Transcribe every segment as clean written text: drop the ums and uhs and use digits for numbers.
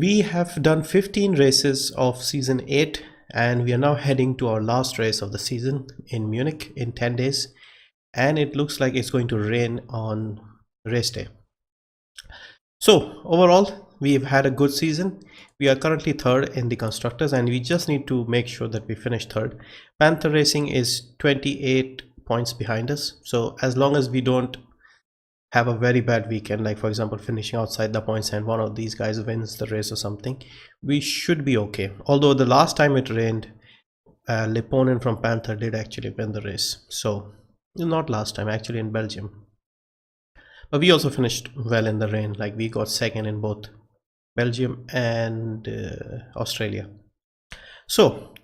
We have done 15 races of season 8 and we are now heading to our last race of the season in Munich in 10 days, and it looks like it's going to rain on race day. So overall we've had a good season. We are currently third in the constructors and we just need to make sure that we finish third. Panther Racing is 28 points behind us, so as long as we don't have a very bad weekend, like for example finishing outside the points and one of these guys wins the race or something, we should be okay. Although the last time it rained, Leponen from Panther did actually win the race. So not last time, actually in Belgium. But we also finished well in the rain, like we got second in both Belgium and Australia. So,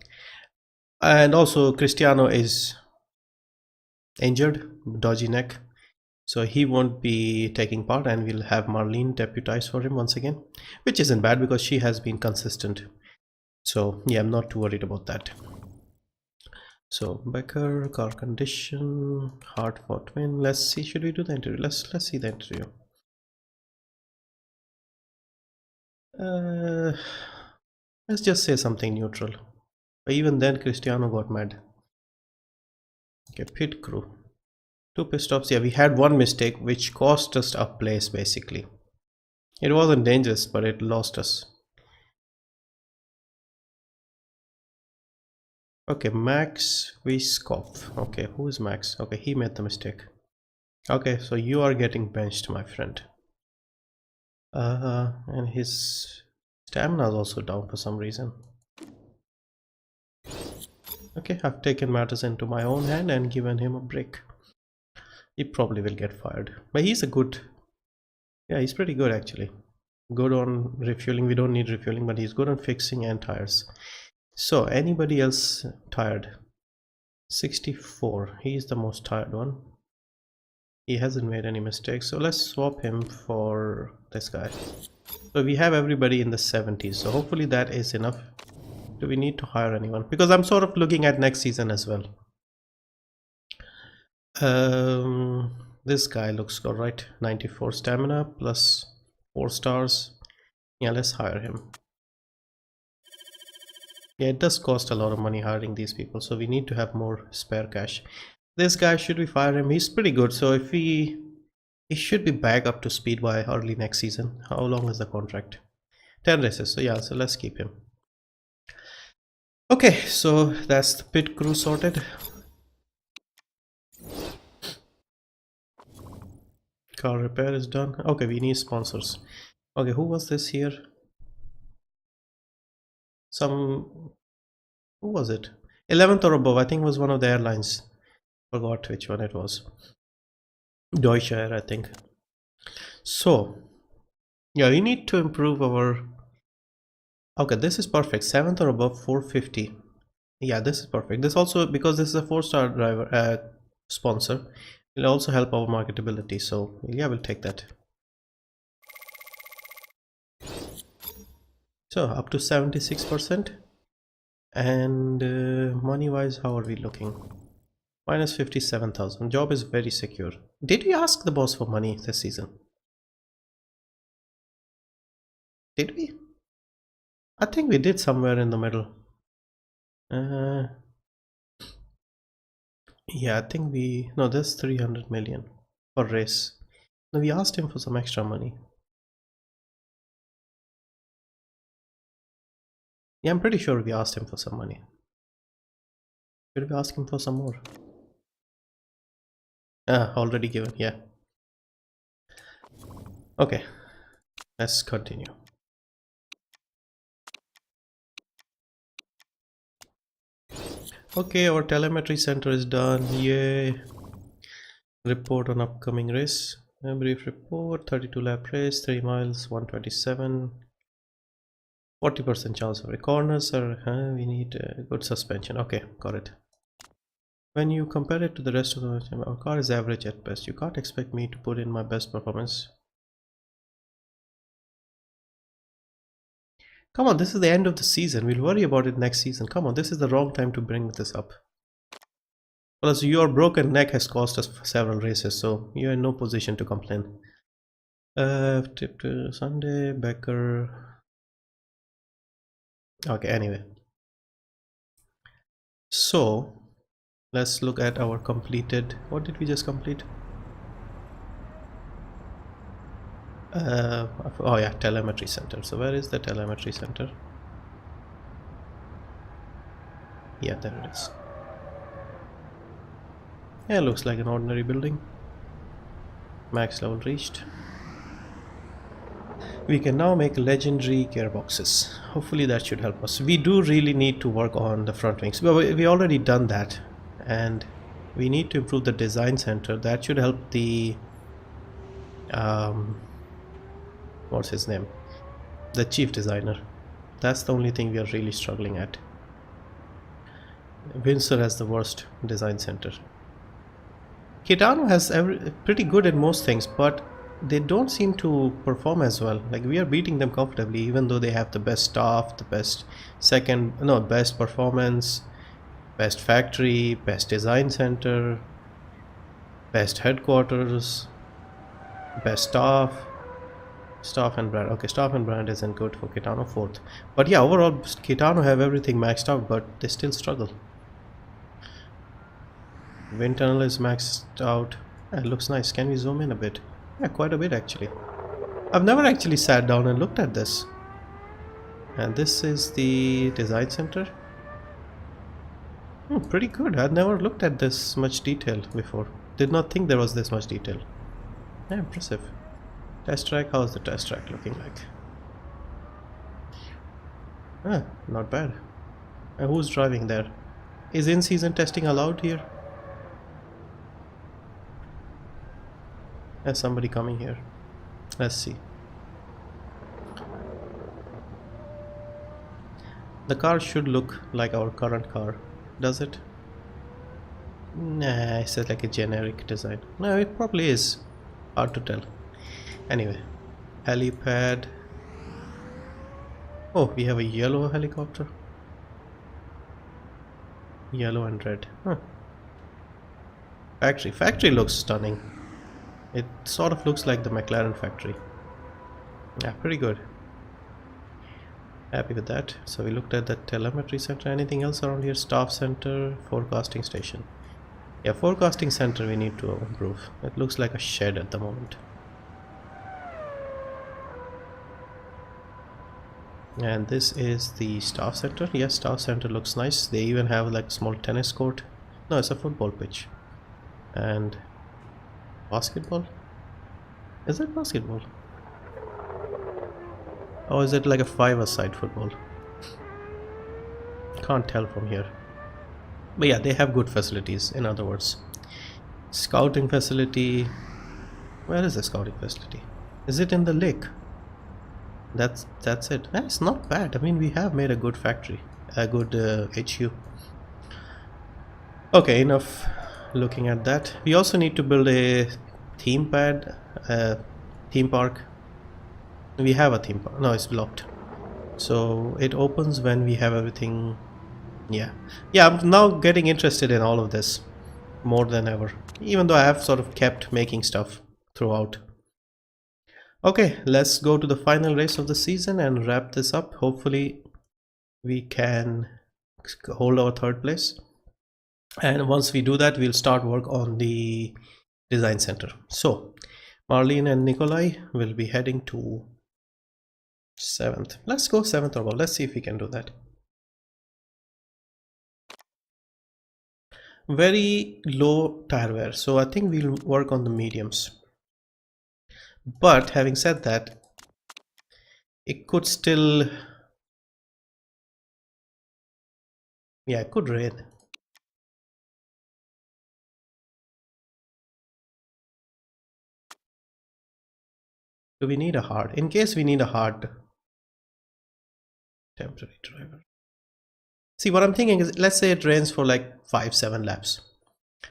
and also Cristiano is injured, dodgy neck, so he won't be taking part, and we'll have Marlene deputize for him once again, which isn't bad because she has been consistent. So yeah, I'm not too worried about that. So Becker, car condition, hard fought win. Let's see, should we do the interview? Let's see the interview. Let's just say something neutral. But even then Cristiano got mad. Okay, pit crew. 2 pit stops. Yeah, we had one mistake which cost us a place basically. It wasn't dangerous, but it lost us. Okay, Max Wiskopf. Okay, who is Max? Okay, he made the mistake. Okay, so you are getting benched, my friend. And his stamina is also down for some reason. Okay, I've taken matters into my own hand and given him a break. He probably will get fired, but he's a good, yeah, he's pretty good actually. Good on refueling. We don't need refueling, but he's good on fixing and tires. So anybody else tired? 64. He's the most tired one. He hasn't made any mistakes, so let's swap him for this guy. So we have everybody in the 70s, so hopefully that is enough. Do we need to hire anyone? Because I'm sort of looking at next season as well. This guy looks good, right? 94 stamina plus 4 stars. Yeah, let's hire him. Yeah, it does cost a lot of money hiring these people, so we need to have more spare cash. This guy, should we fire him? He's pretty good, so if he should be back up to speed by early next season. How long is the contract? 10 races, so yeah, so let's keep him. Okay, so that's the pit crew sorted. Car repair is done. Okay, we need sponsors. Okay, who was this here? Who was it? 11th or above, I think was one of the airlines. Forgot which one it was. Deutsche Air, I think. So yeah, we need to improve our, okay, this is perfect. 7th or above, 450. Yeah, this is perfect. This also, because this is a 4-star driver sponsor, will also help our marketability, so yeah, we'll take that. So up to 76%. And money wise, how are we looking? Minus 57,000. Job is very secure. Did we ask the boss for money this season? Did we? I think we did somewhere in the middle. Yeah, I think we, no, there's 300 million per race. No, we asked him for some extra money. Yeah, I'm pretty sure we asked him for some money. Should we ask him for some more? Already given, yeah. Okay, let's continue. Okay, our telemetry center is done. Yay. Report on upcoming race. A brief report. 32 lap race, 3 miles, 127. 40% chance of a corner, sir. We need good suspension. Okay, got it. When you compare it to the rest of the, our car is average at best. You can't expect me to put in my best performance. Come on, this is the end of the season. We'll worry about it next season. Come on, this is the wrong time to bring this up. Plus, your broken neck has cost us several races, so you're in no position to complain. Tip to Sunday, Becker. Okay, anyway, so let's look at our completed. What did we just complete? Oh yeah, telemetry center. So where is the telemetry center? Yeah, there it is. Yeah, looks like an ordinary building. Max level reached. We can now make legendary gearboxes. Hopefully that should help us. We do really need to work on the front wings. Well, we already done that, and we need to improve the design center. That should help the what's his name, the chief designer. That's the only thing we are really struggling at. Windsor has the worst design center. Kitano has pretty good at most things, but they don't seem to perform as well. Like, we are beating them comfortably, even though they have the best staff, the best best performance, best factory, best design center, best headquarters, best staff and brand. Okay, staff and brand isn't good for Kitano, fourth. But yeah, overall Kitano have everything maxed out, but they still struggle. Wind tunnel is maxed out. Yeah, it looks nice. Can we zoom in a bit? Yeah, quite a bit actually. I've never actually sat down and looked at this. And this is the design center. Pretty good. I've never looked at this much detail before. Did not think there was this much detail. Yeah, impressive. Test track. How's the test track looking like? Not bad. Who's driving there? Is in-season testing allowed here? There's somebody coming here. Let's see. The car should look like our current car. Does it? Nah, it's like a generic design. No, it probably is. Hard to tell. Anyway, helipad. Oh, we have a yellow helicopter. Yellow and red. Factory looks stunning. It sort of looks like the McLaren factory. Yeah, pretty good. Happy with that. So we looked at the telemetry center. Anything else around here? Staff center, forecasting station. Yeah, forecasting center we need to improve. It looks like a shed at the moment. And this is the staff center. Yes, staff center looks nice. They even have like a small tennis court. No, it's a football pitch. And basketball? Is it basketball? Or is it like a five-a-side football? Can't tell from here. But yeah, they have good facilities, in other words. Scouting facility. Where is the scouting facility? Is it in the lake? That's it. It's not bad. I mean, we have made a good factory, a good HU. Okay, enough looking at that. We also need to build a theme park. We have a theme park. No, it's blocked. So it opens when we have everything. Yeah, I'm now getting interested in all of this more than ever, even though I have sort of kept making stuff throughout. Okay, let's go to the final race of the season and wrap this up. Hopefully we can hold our third place, and once we do that, we'll start work on the design center. So Marlene and Nikolai will be heading to 7th. Let's go 7th or well. Let's see if we can do that. Very low tire wear, so I think we'll work on the mediums. But having said that, it could still, yeah, it could rain. Do we need a hard? In case we need a hard temporary driver. See, what I'm thinking is, let's say it rains for like 5-7 laps.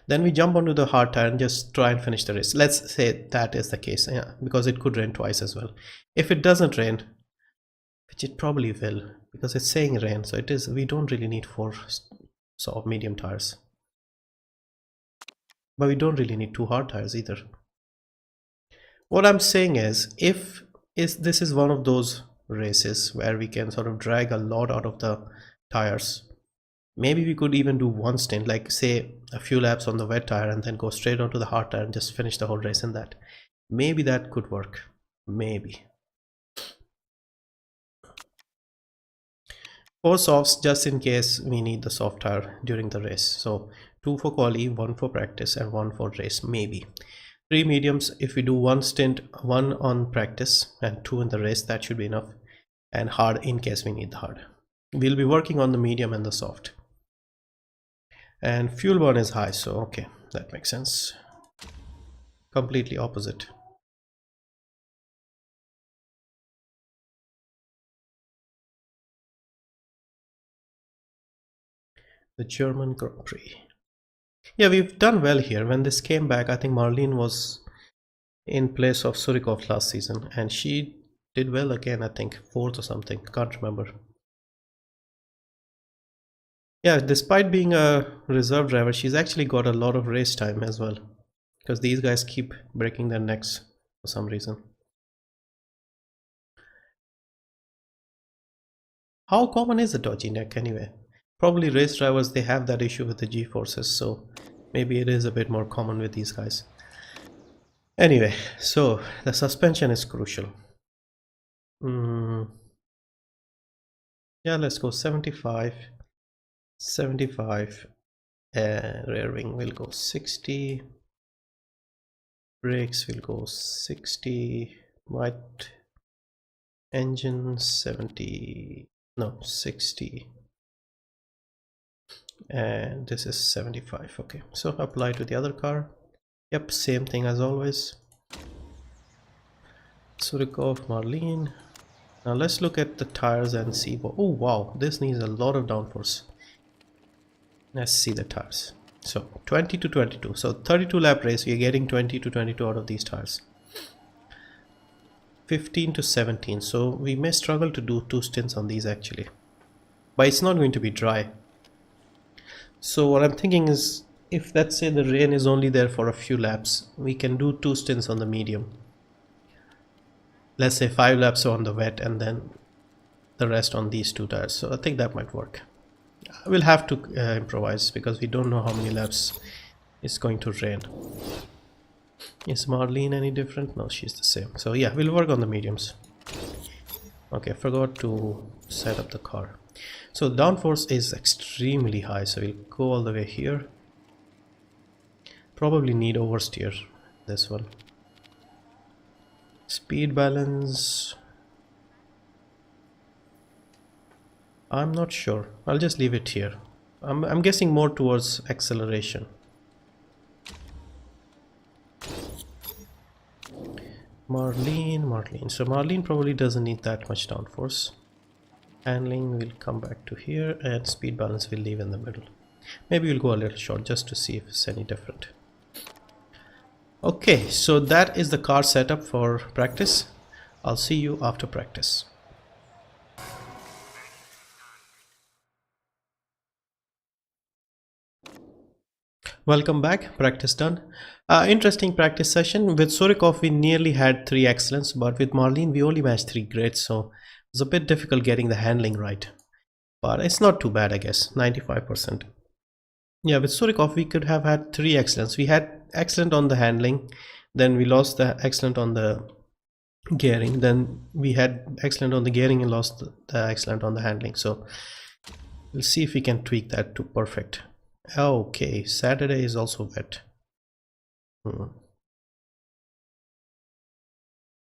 Then we jump onto the hard tire and just try and finish the race. Let's say that is the case, yeah, because it could rain twice as well. If it doesn't rain, which it probably will, because it's saying rain, so it is. We don't really need 4 sort of medium tires, but we don't really need 2 hard tires either. What I'm saying is, if this is one of those races where we can sort of drag a lot out of the tires. Maybe we could even do one stint, like say a few laps on the wet tire and then go straight onto the hard tire and just finish the whole race in that. Maybe that could work. Maybe. 4 softs just in case we need the soft tire during the race. So 2 for quali, 1 for practice and 1 for race, maybe. 3 mediums if we do one stint, 1 on practice and 2 in the race, that should be enough. And hard in case we need the hard. We'll be working on the medium and the soft. And fuel burn is high, so okay, that makes sense. Completely opposite. The German Grand Prix. Yeah, we've done well here. When this came back, I think Marlene was in place of Surikov last season, and she did well again, I think 4th or something, can't remember. Yeah, despite being a reserve driver, she's actually got a lot of race time as well, because these guys keep breaking their necks for some reason. How common is a dodgy neck anyway? Probably race drivers, they have that issue with the G-forces, so maybe it is a bit more common with these guys. Anyway, so the suspension is crucial. Yeah, let's go 75, 75, rear wing will go 60, brakes will go 60, right engine 70, no 60, and this is 75. Okay, so apply to the other car. Yep, same thing as always. Surikov, Marlene. Now let's look at the tires and see what, oh wow, this needs a lot of downforce. Let's see the tires. So 20 to 22, so 32 lap race, we are getting 20 to 22 out of these tires. 15 to 17, so we may struggle to do 2 stints on these actually, but it's not going to be dry. So what I'm thinking is, if let's say the rain is only there for a few laps, we can do 2 stints on the medium. Let's say 5 laps on the wet and then the rest on these 2 tires. So I think that might work. We'll have to improvise because we don't know how many laps it's going to rain. Is Marlene any different? No, she's the same. So yeah, we'll work on the mediums. Okay, I forgot to set up the car. So downforce is extremely high, so we'll go all the way here. Probably need oversteer this one. Speed balance, I'm not sure. I'll just leave it here. I'm guessing more towards acceleration. Marlene. So Marlene probably doesn't need that much downforce. Handling will come back to here, and speed balance will leave in the middle. Maybe we'll go a little short just to see if it's any different. Okay, so that is the car setup for practice. I'll see you after practice. Welcome back. Practice done. Interesting practice session. With Surikov we nearly had 3 excellence, but with Marlene we only matched 3 grades, so it's a bit difficult getting the handling right, but it's not too bad, I guess. 95%. Yeah, with Surikov we could have had 3 excellence. We had excellent on the handling, then we lost the excellent on the gearing, then we had excellent on the gearing and lost the excellent on the handling. So we'll see if we can tweak that to perfect. Okay, Saturday is also wet.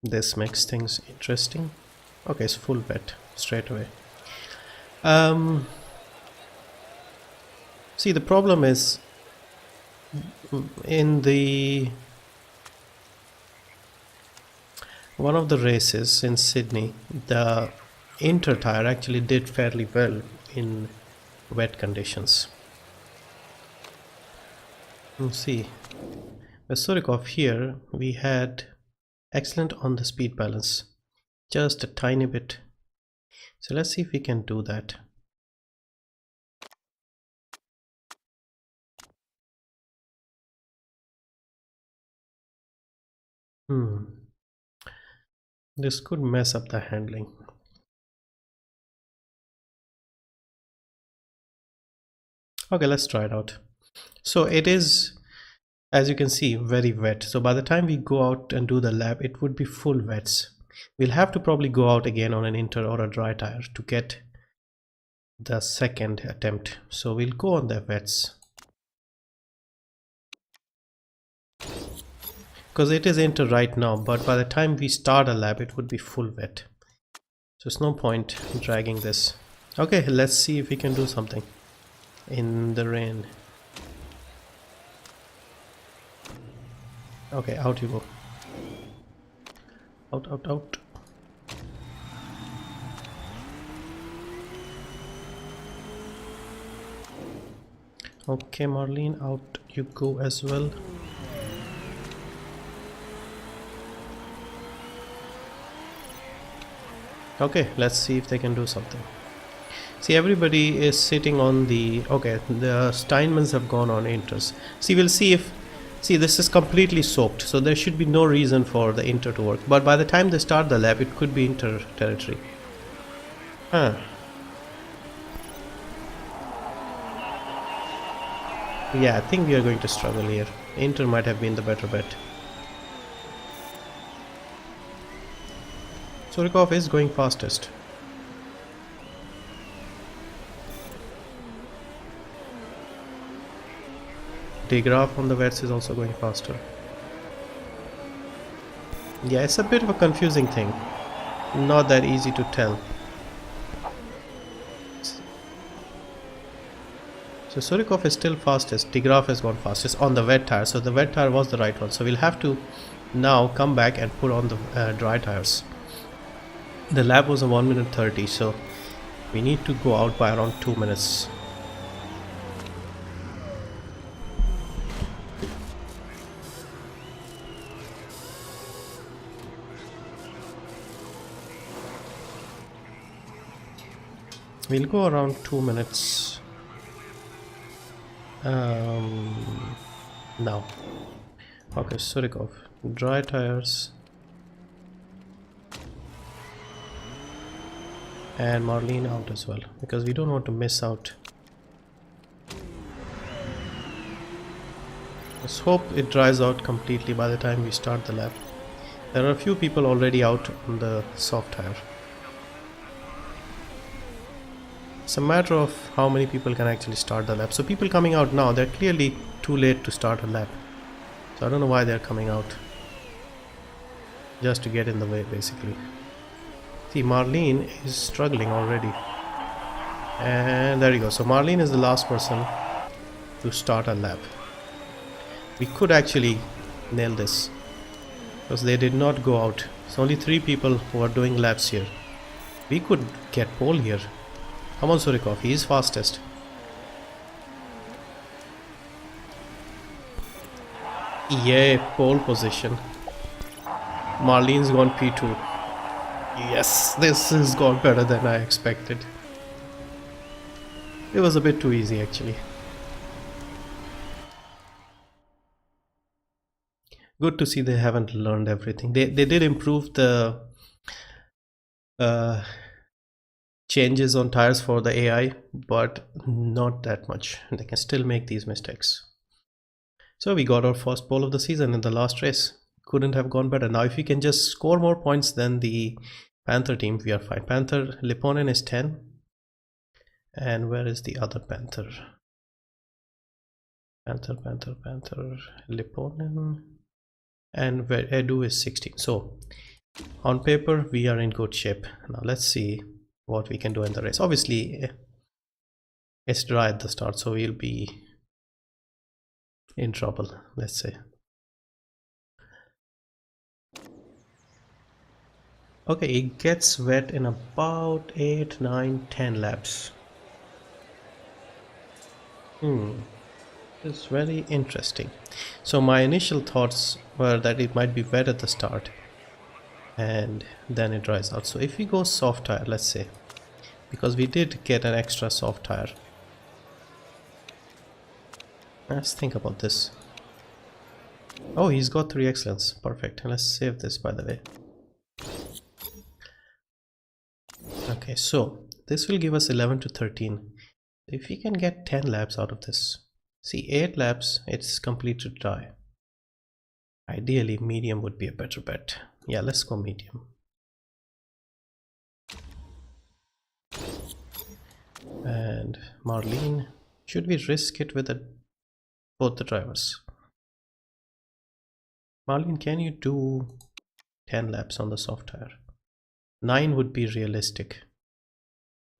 This makes things interesting. Okay, it's full wet straight away. See, the problem is in the one of the races in Sydney, the inter tire actually did fairly well in wet conditions. Let's see, with Surikov here we had excellent on the speed balance, just a tiny bit. So let's see if we can do that. This could mess up the handling. Okay, let's try it out. So it is, as you can see, very wet. So by the time we go out and do the lap, it would be full wets. We'll have to probably go out again on an inter or a dry tire to get the second attempt. So we'll go on the wets, because it is inter right now, but by the time we start a lap it would be full wet. So it's no point dragging this. Okay, let's see if we can do something in the rain. Okay, out you go. Out, out, out. Okay, Marlene, out you go as well. Okay, let's see if they can do something. See, everybody is sitting on the... Okay, the Steinmans have gone on inters. See, we'll see if... See, this is completely soaked, so there should be no reason for the inter to work. But by the time they start the lap, it could be inter territory. Huh. Yeah, I think we are going to struggle here. Inter might have been the better bet. Surikov is going fastest. De Graaf on the wets is also going faster. Yeah, it's a bit of a confusing thing. Not that easy to tell. So Surikov is still fastest. De Graaf has gone fastest on the wet tire. So the wet tire was the right one. So we'll have to now come back and put on the dry tires. The lap was a 1 minute 30. So we need to go out by around 2 minutes. We'll go around 2 minutes. Now. Okay, Surikov. Dry tires. And Marlene out as well, because we don't want to miss out. Let's hope it dries out completely by the time we start the lap. There are a few people already out on the soft tire. It's a matter of how many people can actually start the lap. So people coming out now, they're clearly too late to start a lap. So I don't know why they're coming out. Just to get in the way, basically. See, Marlene is struggling already. And there you go. So Marlene is the last person to start a lap. We could actually nail this, because they did not go out. It's only 3 people who are doing laps here. We could get pole here. Come on, Surikov, he is fastest. Yay, pole position. Marlene's gone P2. Yes, this has gone better than I expected. It was a bit too easy, actually. Good to see they haven't learned everything. They did improve the changes on tires for the AI, but not that much. They can still make these mistakes. So we got our first pole of the season in the last race. Couldn't have gone better. Now if we can just score more points than the Panther team, we are fine. Panther Lipponen is 10. And where is the other Panther? Panther Lipponen. And where Edu is 16. So on paper we are in good shape. Now let's see what we can do in the race. Obviously it's dry at the start, so we'll be in trouble, let's say. Okay, it gets wet in about 8, 9, 10 laps. It's very interesting. So my initial thoughts were that it might be wet at the start and then it dries out. So if we go soft tire, let's say, because we did get an extra soft tire. Let's think about this. Oh, he's got 3 excellence. Perfect. Let's save this, by the way. Okay, so this will give us 11 to 13. If we can get 10 laps out of this, see 8 laps, it's completed dry. Ideally medium would be a better bet. Yeah, let's go medium. And Marlene, should we risk it with both the drivers? Marlene, can you do 10 laps on the soft tire? 9 would be realistic.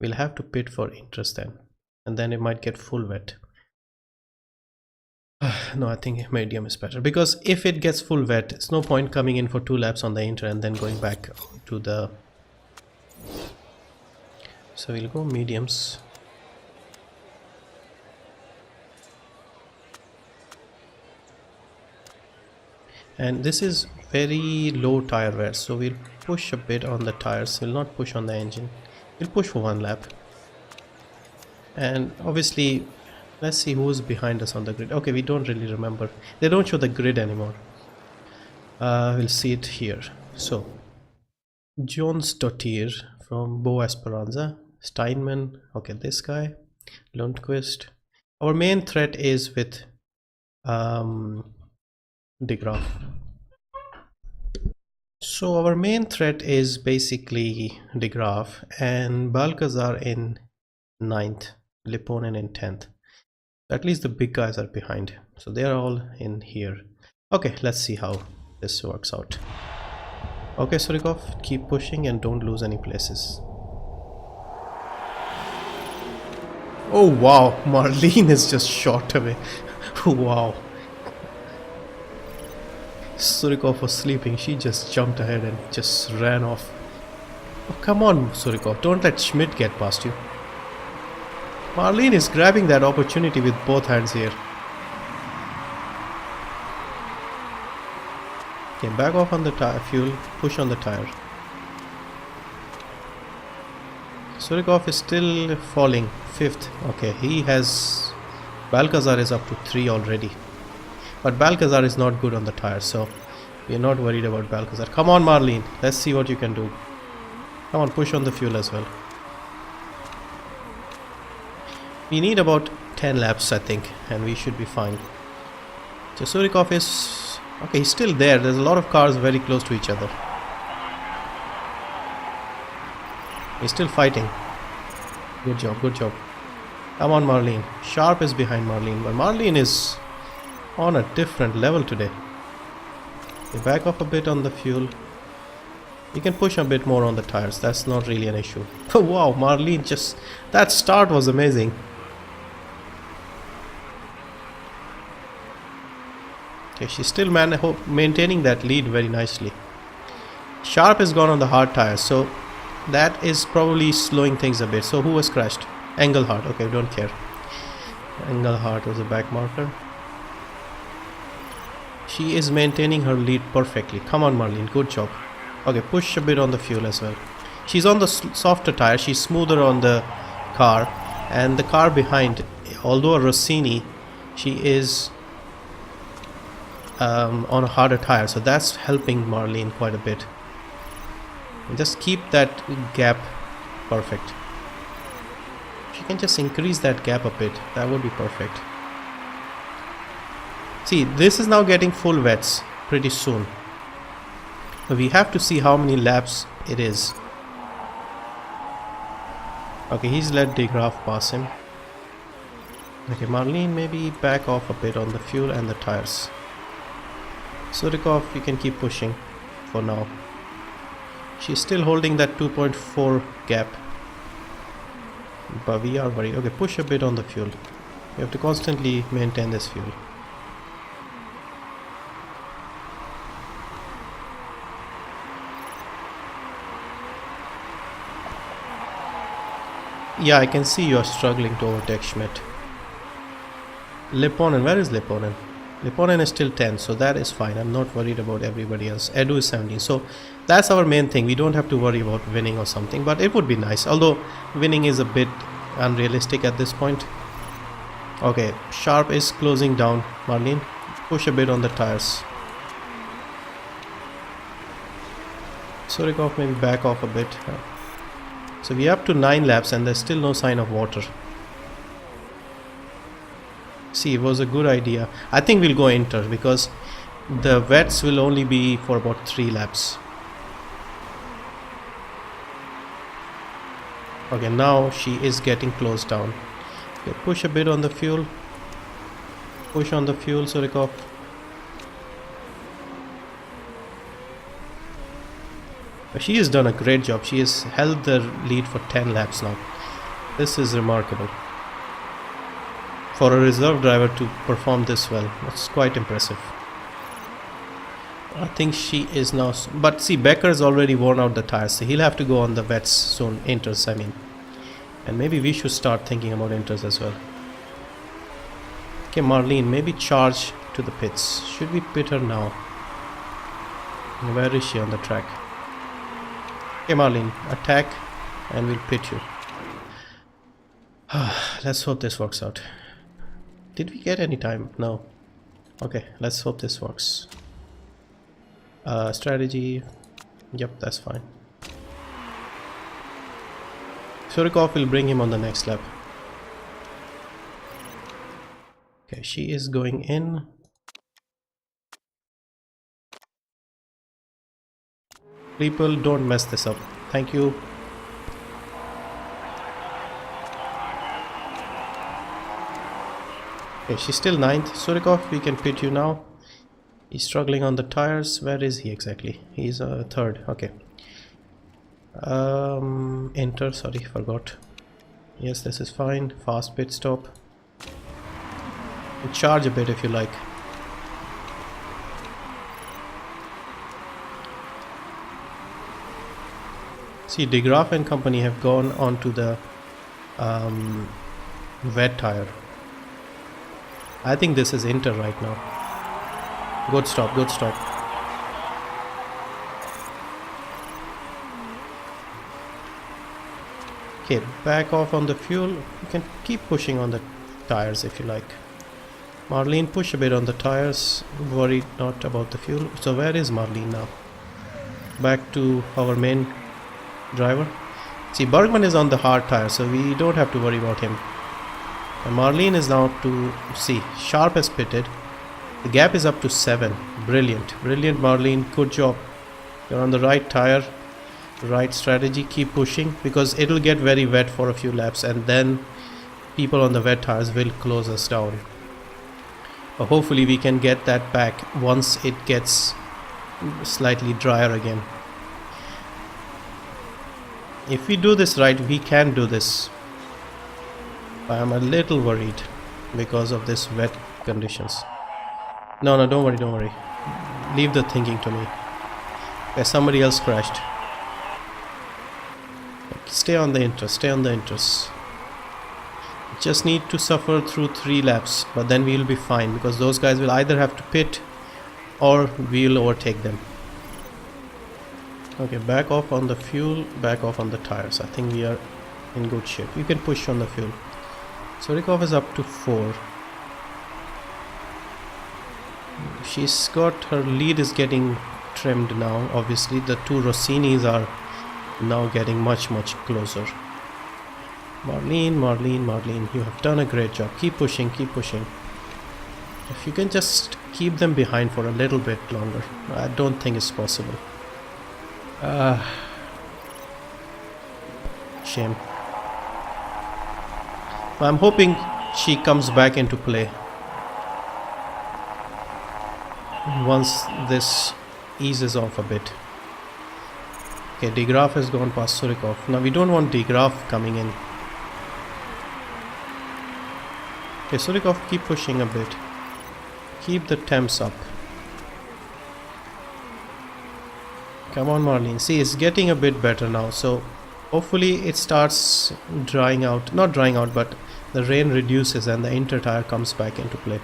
We'll have to pit for interest then, and then it might get full wet. No, I think medium is better, because if it gets full wet, it's no point coming in for 2 laps on the inter and then going back to the... So we'll go mediums. And this is very low tire wear, so we'll push a bit on the tires. We'll not push on the engine. We'll push for 1 lap. And obviously, let's see who's behind us on the grid. Okay, we don't really remember. They don't show the grid anymore. We'll see it here. So, Jones Dottir from Bo Esperanza. Steinman, okay, this guy. Lundqvist. Our main threat is with De Graaf. So our main threat is basically De Graaf and Balcazar in 9th, Lipponen in 10th. At least the big guys are behind, so they're all in here. Okay, let's see how this works out. Okay, Surikov, keep pushing and don't lose any places. Oh wow, Marlene is just shot away. Wow. Surikov was sleeping, she just jumped ahead and just ran off. Oh, come on, Surikov, don't let Schmidt get past you. Marlene is grabbing that opportunity with both hands here. Okay, back off on the tire, fuel, push on the tire. Surikov is still falling, 5th. Okay, he has... Balcazar is up to 3 already. But Balcazar is not good on the tire, so we're not worried about Balcazar. Come on, Marlene, let's see what you can do. Come on, push on the fuel as well. We need about 10 laps, I think, and we should be fine. So Surikov is... okay, he's still there. There's a lot of cars very close to each other. He's still fighting. Good job, good job. Come on, Marlene. Sharp is behind Marlene, but Marlene is on a different level today. You back off a bit on the fuel. You can push a bit more on the tires. That's not really an issue. Wow, Marlene just... that start was amazing. Okay, she's still maintaining that lead very nicely. Sharp has gone on the hard tires, so that is probably slowing things a bit. So who was crashed? Engelhardt. Okay, don't care. Engelhardt was a back marker. She is maintaining her lead perfectly. Come on, Marlene, good job. Okay, push a bit on the fuel as well. She's on the softer tire. She's smoother on the car, and the car behind, although a Rossini, she is on a harder tire, so that's helping Marlene quite a bit. And just keep that gap perfect. If you can just increase that gap a bit, that would be perfect. See, this is now getting full wets pretty soon. So we have to see how many laps it is. Okay, he's let De Graaf pass him. Okay, Marlene, maybe back off a bit on the fuel and the tires. Surikov, you can keep pushing for now. She's still holding that 2.4 gap. But we are worried. Okay, push a bit on the fuel. You have to constantly maintain this fuel. Yeah, I can see you are struggling to overtake Schmidt. Lipponen, where is Lipponen? Lipponen is still 10, so that is fine. I'm not worried about everybody else. Edu is 17, so that's our main thing. We don't have to worry about winning or something, but it would be nice. Although winning is a bit unrealistic at this point. Okay, Sharp is closing down. Marlene, push a bit on the tires. Surikov, maybe back off a bit. So we're up to 9 laps and there's still no sign of water. See, it was a good idea. I think we'll go inter because the wets will only be for about 3 laps. Okay, now she is getting close down. Okay, push a bit on the fuel. Push on the fuel, Surikov. She has done a great job. She has held the lead for 10 laps now. This is remarkable. For a reserve driver to perform this well, that's quite impressive. I think she is now, but see, Becker's already worn out the tires, so he'll have to go on the wets soon, inters I mean. And maybe we should start thinking about inters as well. Okay, Marlene, maybe charge to the pits. Should we pit her now? Where is she on the track? Okay, Marlene, attack and we'll pit you. Let's hope this works out. Did we get any time? No. Okay, let's hope this works. Strategy. Yep, that's fine. Surikov will bring him on the next lap. Okay, she is going in. People, don't mess this up. Thank you. Okay, she's still 9th. Surikov, we can pit you now. He's struggling on the tires. Where is he exactly? He's 3rd. Okay. Enter. Sorry, forgot. Yes, this is fine. Fast pit stop. Charge a bit if you like. See, De Graaf and company have gone onto the wet tire. I think this is inter right now. Good stop, good stop. Okay, back off on the fuel. You can keep pushing on the tires if you like. Marlene, push a bit on the tires. Worry not about the fuel. So where is Marlene now? Back to our main driver. See, Bergman is on the hard tire, so we don't have to worry about him. And Marlene is now to see. Sharp has pitted. The gap is up to 7. Brilliant. Brilliant, Marlene. Good job. You're on the right tire. Right strategy. Keep pushing because it'll get very wet for a few laps and then people on the wet tires will close us down. But hopefully we can get that back once it gets slightly drier again. If we do this right, we can do this. I am a little worried because of this wet conditions. No, don't worry, don't worry. Leave the thinking to me. Okay, somebody else crashed. Stay on the interest, stay on the interest. Just need to suffer through 3 laps, but then we'll be fine because those guys will either have to pit or we'll overtake them. Okay, back off on the fuel, back off on the tires. I think we are in good shape. You can push on the fuel. Surikov is up to 4. She's got her lead is getting trimmed now. Obviously the 2 Rossinis are now getting much closer. Marlene, you have done a great job. Keep pushing, keep pushing. If you can just keep them behind for a little bit longer. I don't think it's possible. Shame. I'm hoping she comes back into play once this eases off a bit. Okay, De Graaf has gone past Surikov. Now we don't want De Graaf coming in. Okay, Surikov, keep pushing a bit. Keep the temps up. Come on, Marlene. See, it's getting a bit better now. So hopefully it starts drying out. Not drying out, but the rain reduces and the inter tire comes back into play.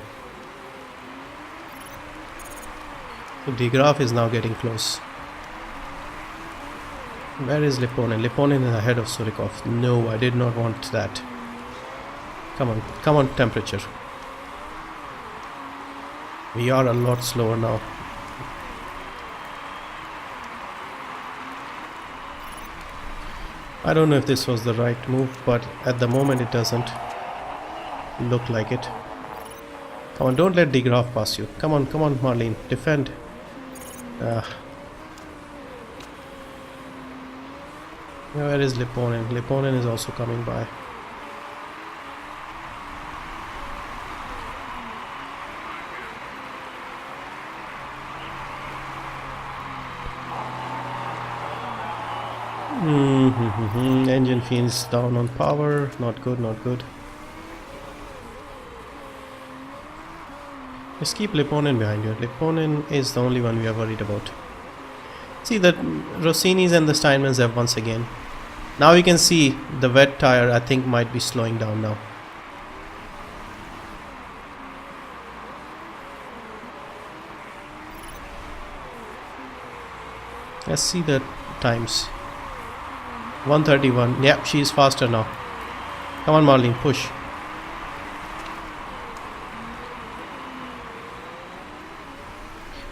So De Graaf is now getting close. Where is Liponin? Liponin is ahead of Surikov. No, I did not want that. Come on, temperature. We are a lot slower now. I don't know if this was the right move, but at the moment it doesn't look like it. Come on, don't let De Graaf pass you. Come on, Marlene, defend. Where is Lipponen? Lipponen is also coming by. Engine fiends down on power. Not good, not good. Just keep Lipponen behind you. Lipponen is the only one we are worried about. See that Rossini's and the Steinmans have once again. Now you can see the wet tire, I think, might be slowing down now. Let's see the times. 1:31. Yep, she's faster now. Come on, Marlene, push.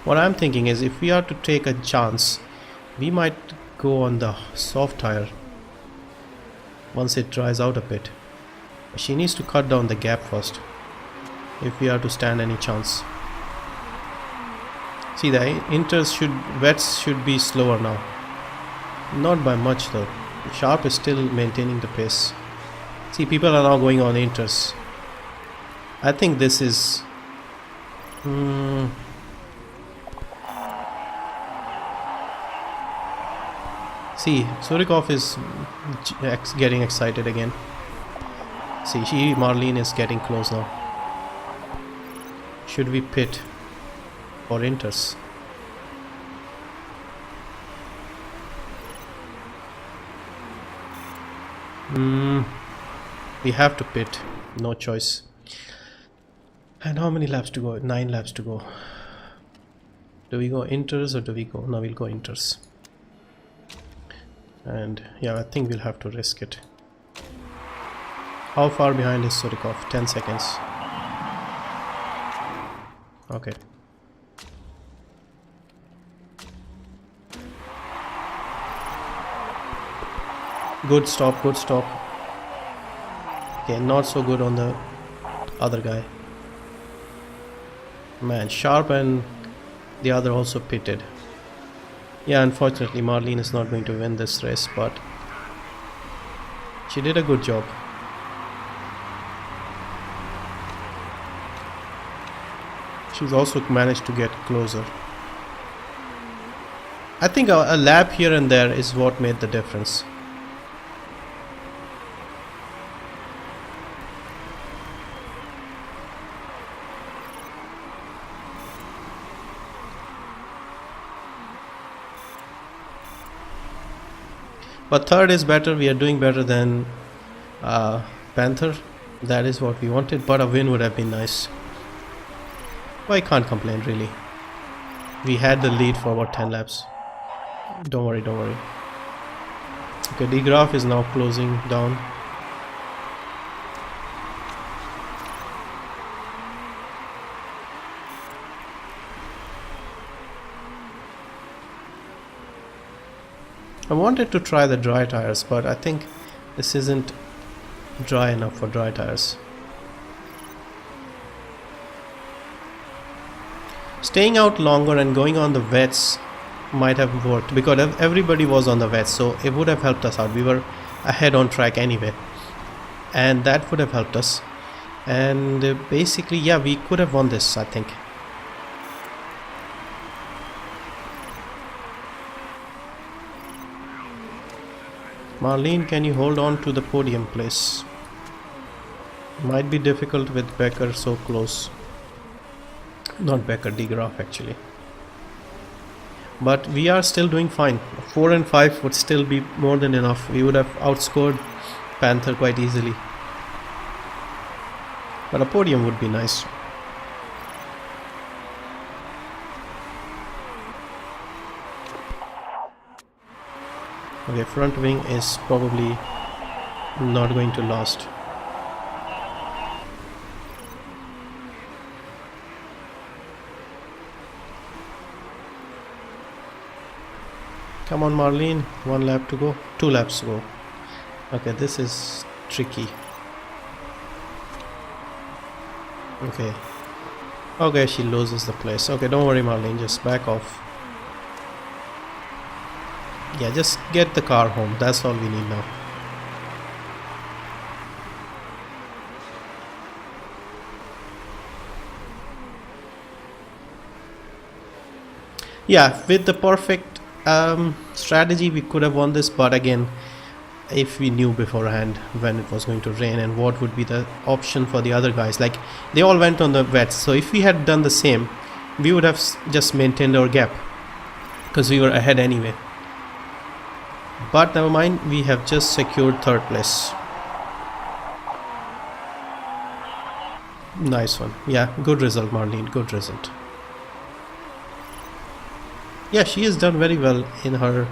What I'm thinking is, if we are to take a chance, we might go on the soft tire once it dries out a bit. She needs to cut down the gap first if we are to stand any chance. See, the wets should be slower now. Not by much though. Sharp is still maintaining the pace. See, people are now going on inters. I think this is see, Surikov is getting excited again. See, Marlene is getting close now. Should we pit for inters? We have to pit, no choice. And how many laps to go? 9 laps to go. Do we go inters or do we go? No, we'll go inters. And yeah, I think we'll have to risk it. How far behind is Surikov? 10 seconds. Okay. Good stop, good stop. Okay, not so good on the other guy. Man, Sharp and the other also pitted. Yeah, unfortunately Marlene is not going to win this race, but she did a good job. She's also managed to get closer. I think a lap here and there is what made the difference. But third is better. We are doing better than Panther. That is what we wanted, but a win would have been nice. Well, I can't complain really. We had the lead for about 10 laps. Don't worry, don't worry. Okay, De Graaf is now closing down. I wanted to try the dry tires, but I think this isn't dry enough for dry tires. Staying out longer and going on the wets might have worked because everybody was on the wets, so it would have helped us out. We were ahead on track anyway, and that would have helped us. And basically, yeah, we could have won this, I think. Marlene, can you hold on to the podium, please? Might be difficult with Becker so close. Not Becker, De Graaf actually. But we are still doing fine. 4 and 5 would still be more than enough. We would have outscored Panther quite easily. But a podium would be nice. Okay, front wing is probably not going to last. Come on, Marlene, 1 lap to go, 2 laps to go. Okay, this is tricky. Okay, Okay, she loses the place. Okay, don't worry, Marlene, just back off. Yeah, just get the car home. That's all we need now. Yeah, with the perfect strategy, we could have won this, but again, if we knew beforehand when it was going to rain and what would be the option for the other guys, like they all went on the wets, so if we had done the same, we would have just maintained our gap because we were ahead anyway. But never mind, we have just secured third place. Nice one. Yeah, good result, Marlene, good result. Yeah, she has done very well in her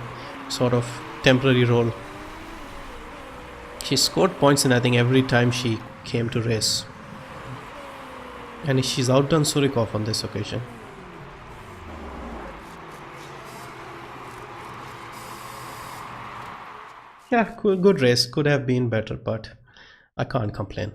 sort of temporary role. She scored points in I think every time she came to race. And she's outdone Surikov on this occasion. Yeah, good race. Could have been better, but I can't complain.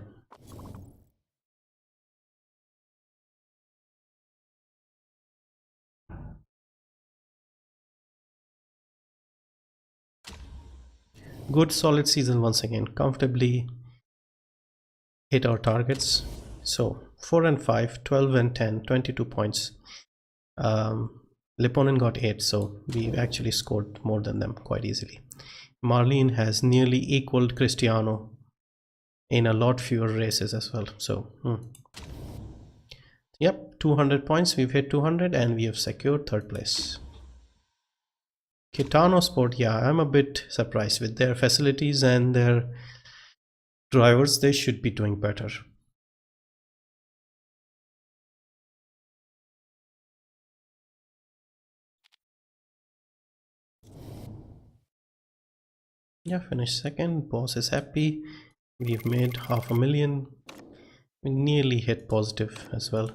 Good solid season once again. Comfortably hit our targets. So 4 and 5, 12 and 10, 22 points. Lipponen got 8, so we actually scored more than them quite easily. Marlene has nearly equaled Cristiano in a lot fewer races as well. So yep, 200 points. We've hit 200 and we have secured third place. Kitano Sport, yeah, I'm a bit surprised with their facilities and their drivers. They should be doing better. Yeah, finished second. Boss is happy. We've made 500,000. We nearly hit positive as well.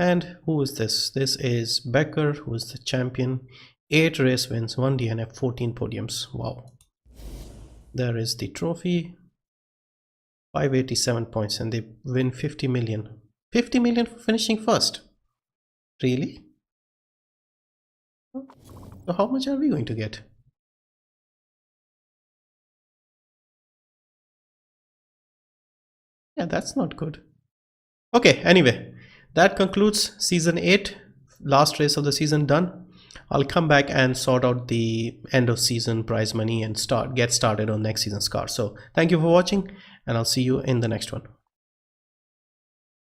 And who is this? This is Becker, who is the champion. 8 race wins, 1 DNF, 14 podiums. Wow. There is the trophy. 587 points and they win 50 million. 50 million for finishing first. Really? So how much are we going to get? Yeah, that's not good. Okay, anyway, that concludes season 8. Last race of the season done. I'll come back and sort out the end of season prize money and get started on next season's car. So thank you for watching and I'll see you in the next one.